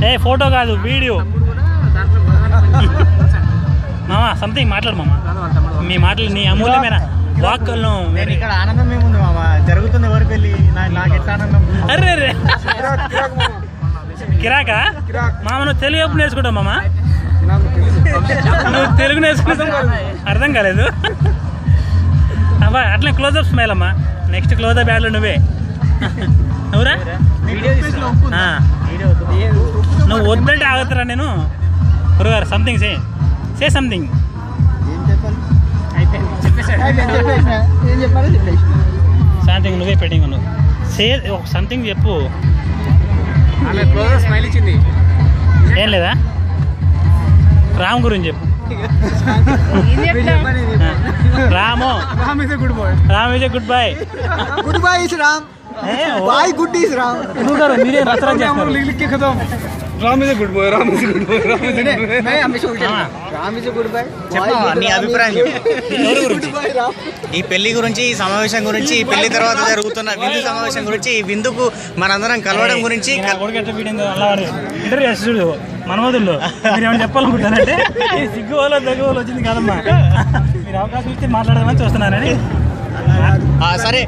ఏ photo కాదు video. మామా something మాట్లాడు మామ, మీ మాటలు నీ అమూల్యమైన వాక్కులను. ఇక్కడ ఆనందం ఏముంది మామ, జరుగుతుంది ఎవరి పెళ్ళి, నాకు ఎట్లా ఆనందం. అరే అరే కిరాకా మామ, నువ్వు తెలుగు ఎప్పుడు నేర్చుకుంటావు మామ? నువ్వు తెలుగు నేర్చుకుంటావు అర్థం కాలేదు. అబ్బా అట్లే క్లోజ్అప్ స్మైల్ అమ్మా, నెక్స్ట్ క్లోజ్అప్ యాడ్లో నువ్వే. నువ్వురా నువ్వు వద్దంటే ఆగుతారా నేను. గురుగారు సంథింగ్ సే సంథింగ్. సంథింగ్ నువ్వే పెట్టింగ్ నువ్వు సే సంథింగ్ చెప్పు. స్మైల్ ఇచ్చింది. ఏం లేదా రామ్ గురించి చెప్పు. Ramu good boy. Ram is good boy. Good boy is Ram. Boy good is Ram. మీరే రసరాజ్ చేస్తారు. Ram is good boy. Ram is good boy. Ram is good boy. Ram is good boy. చెప్పమ్మా నీ అభిప్రాయం చెప్పు. ఈ పెళ్లి గురించి, ఈ సమావేశం గురించి, ఈ పెళ్లి తర్వాత జరుగుతున్న విందు సమావేశం గురించి, ఈ విందుకు మనందరం కలవడం గురించి. ఇంటర్వ్యూ చూడు మనమదుల్లో మీరు ఏమైనా చెప్పాలనుకుంటానంటే సిగ్గు వాళ్ళు దగ్గు వాళ్ళు వచ్చింది కాదమ్మా. మీరు అవకాశం ఇస్తే మాట్లాడదామని చూస్తున్నానని. సరే,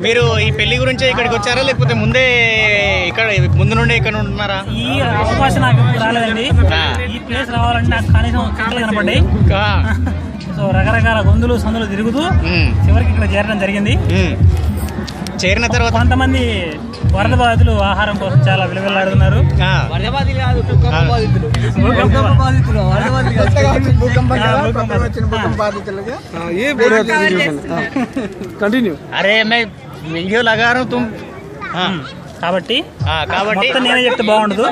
మీరు ఈ పెళ్లి గురించి ఇక్కడికి వచ్చారా, లేకపోతే ముందు నుండే ఇక్కడ ఉంటున్నారా? ఈ అవకాశం నాకు ఎప్పుడు రాలేదండి. ఈ ప్లేస్ రావాలంటే నాకు కనీసం కట్టలు కనపడ్డాయి. సో రకరకాల గొంతులు సందులు తిరుగుతూ చివరికి ఇక్కడ చేరడం జరిగింది. చేరిన తర్వాత కొంతమంది వరద బాధితులు ఆహారం కోసం చాలా విలువలాడుతున్నారు. అరే వీడియో లగారు తుమ్. కాబట్టి నేనే చెప్తే బాగుండదు.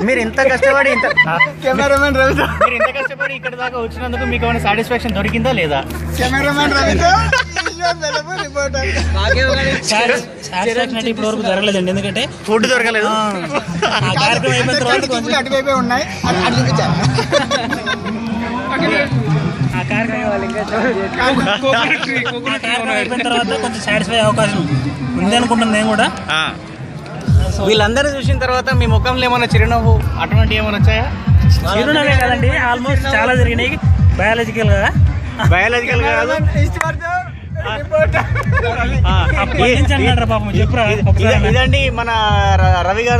మీరు ఇంత కష్టపడి కెమెరామెన్ రవితో మీరు ఇంత కష్టపడి ఇక్కడ దాకా వచ్చినందుకు మీకు ఏమైనా సాటిస్ఫాక్షన్ దొరికిందా లేదా? కెమెరామెన్ రవితో సాటిస్ఫాక్షన్ ఇప్పటి వరకు జరగలేదండి, ఎందుకంటే ఫుడ్ దొరకలేదు. ఆ కార్యక్రమం అయిపోయిన తర్వాత అటువైపే ఉన్నాయి. ఆ కార్యక్రమం అయిపోయిన తర్వాత కొంచెం సాటిస్ఫై అవకాశం ఉంది అనుకుంటున్నాను నేను కూడా. వీళ్ళందరూ చూసిన తర్వాత మీ ముఖంలో ఏమైనా చిరునవ్వు అటువంటి ఏమైనా వచ్చాయా? చిరునవ్వే కదండి, ఆల్మోస్ట్ చాలా జరిగినాయి. బయాలజికల్ కాదు. పాపం చెప్పురా. ఇదండి మన రవి గారు.